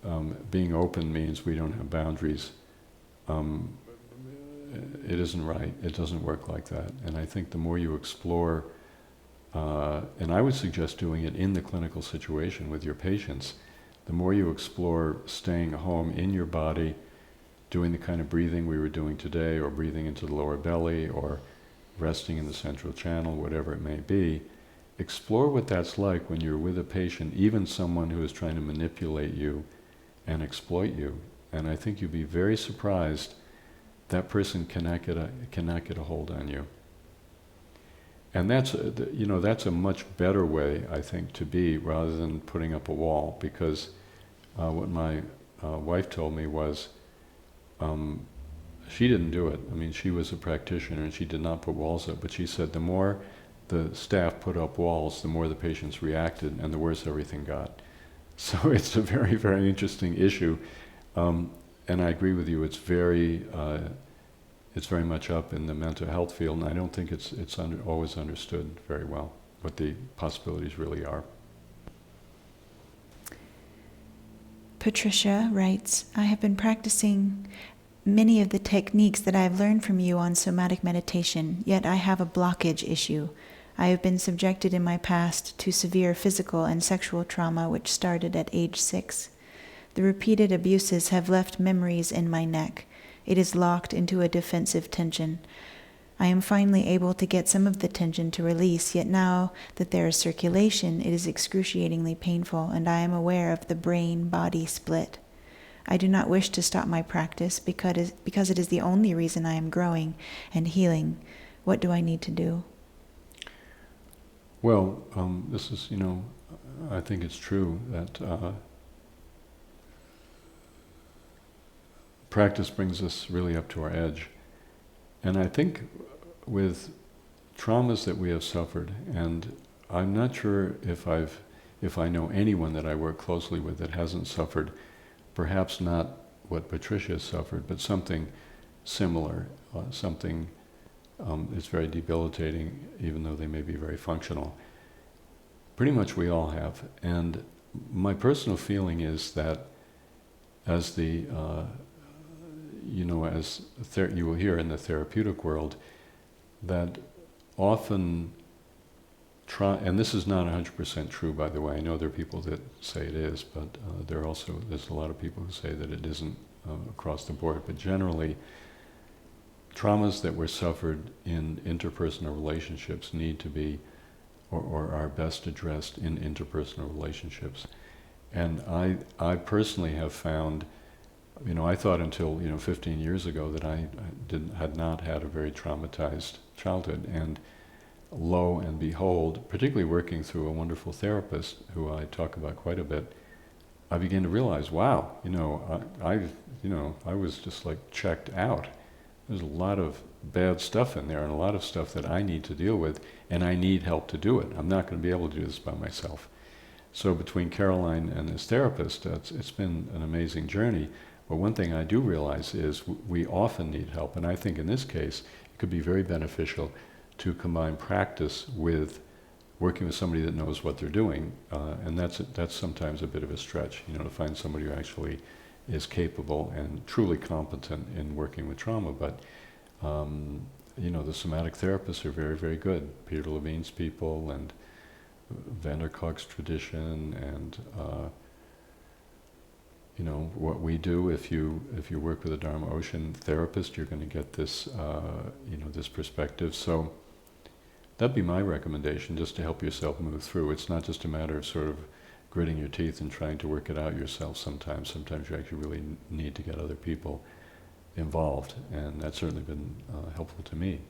being open means we don't have boundaries. It isn't right. It doesn't work like that. And I think the more you explore, and I would suggest doing it in the clinical situation with your patients, the more you explore staying home in your body, doing the kind of breathing we were doing today, or breathing into the lower belly, or resting in the central channel, whatever it may be, explore what that's like when you're with a patient, even someone who is trying to manipulate you and exploit you. And I think you'd be very surprised that person cannot get a hold on you. And that's a much better way, I think, to be, rather than putting up a wall. Because what my wife told me was, she didn't do it. I mean, she was a practitioner and she did not put walls up. But she said the more the staff put up walls, the more the patients reacted, and the worse everything got. So it's a very, very interesting issue. And I agree with you. It's it's very much up in the mental health field, and I don't think it's always understood very well what the possibilities really are. Patricia writes, I have been practicing many of the techniques that I have learned from you on somatic meditation, yet I have a blockage issue. I have been subjected in my past to severe physical and sexual trauma which started at age 6. The repeated abuses have left memories in my neck. It is locked into a defensive tension. I am finally able to get some of the tension to release, yet now that there is circulation, it is excruciatingly painful, and I am aware of the brain-body split. I do not wish to stop my practice because it is the only reason I am growing and healing. What do I need to do? Well, this is, I think it's true that practice brings us really up to our edge. And I think with traumas that we have suffered, and I'm not sure if I know anyone that I work closely with that hasn't suffered, perhaps not what Patricia has suffered, but something similar, something that's very debilitating, even though they may be very functional. Pretty much we all have. And my personal feeling is that as you will hear in the therapeutic world, that often, and this is not 100% true, by the way. I know there are people that say it is, but there's a lot of people who say that it isn't across the board. But generally, traumas that were suffered in interpersonal relationships need to be, or are best addressed in interpersonal relationships. And I personally have found, I thought until 15 years ago that I had not had a very traumatized childhood, and lo and behold, particularly working through a wonderful therapist who I talk about quite a bit, I began to realize, wow, I was just like checked out. There's a lot of bad stuff in there and a lot of stuff that I need to deal with, and I need help to do it. I'm not going to be able to do this by myself. So between Caroline and this therapist, it's been an amazing journey. But one thing I do realize is we often need help, and I think in this case it could be very beneficial to combine practice with working with somebody that knows what they're doing, and that's sometimes a bit of a stretch, to find somebody who actually is capable and truly competent in working with trauma. But the somatic therapists are very, very good. Peter Levine's people and Van der Kolk's tradition, and what we do. If you work with a Dharma Ocean therapist, you're going to get this this perspective. So that'd be my recommendation, just to help yourself move through. It's not just a matter of sort of gritting your teeth and trying to work it out yourself sometimes. Sometimes you actually really need to get other people involved, and that's certainly been helpful to me.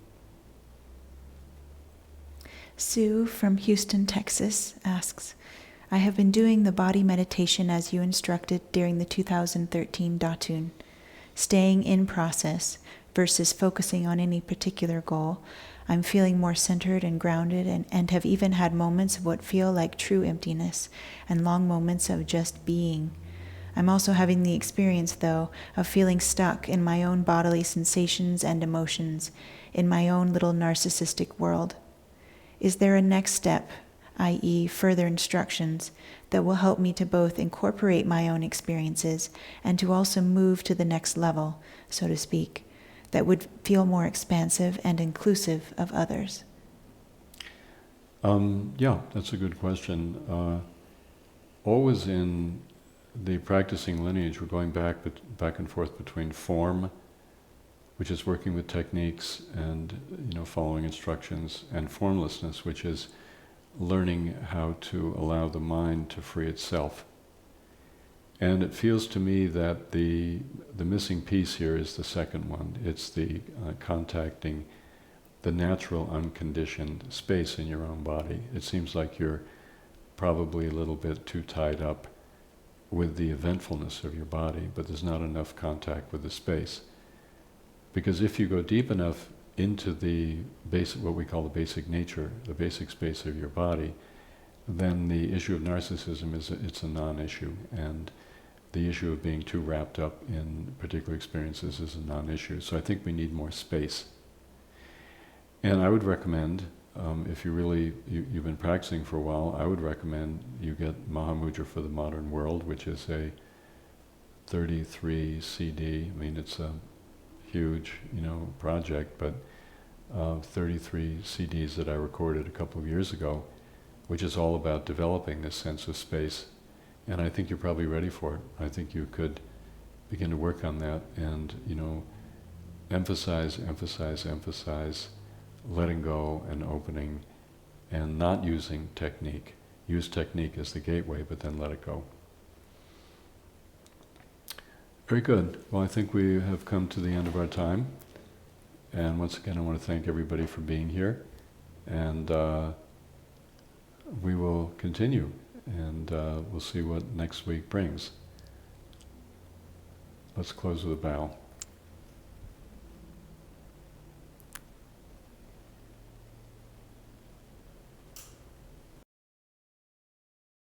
Sue from Houston, Texas asks, I have been doing the body meditation as you instructed during the 2013 Datun. Staying in process versus focusing on any particular goal, I'm feeling more centered and grounded, and have even had moments of what feel like true emptiness and long moments of just being. I'm also having the experience, though, of feeling stuck in my own bodily sensations and emotions, in my own little narcissistic world. Is there a next step, i.e. further instructions, that will help me to both incorporate my own experiences and to also move to the next level, so to speak, that would feel more expansive and inclusive of others? Yeah, that's a good question. Always in the practicing lineage, we're going back and forth between form, which is working with techniques and following instructions, and formlessness, which is learning how to allow the mind to free itself. And it feels to me that the missing piece here is the second one. It's the contacting the natural, unconditioned space in your own body. It seems like you're probably a little bit too tied up with the eventfulness of your body, but there's not enough contact with the space. Because if you go deep enough into the basic, what we call the basic nature, the basic space of your body, then the issue of narcissism it's a non-issue. And the issue of being too wrapped up in particular experiences is a non-issue. So I think we need more space. And I would recommend, if you've been practicing for a while, I would recommend you get Mahamudra for the Modern World, which is a 33 CD. I mean, it's a huge, project, but 33 CDs that I recorded a couple of years ago, which is all about developing this sense of space. And I think you're probably ready for it. I think you could begin to work on that and, emphasize, letting go and opening and not using technique. Use technique as the gateway, but then let it go. Very good. Well, I think we have come to the end of our time. And once again, I want to thank everybody for being here. And we will continue. And we'll see what next week brings. Let's close with a bow.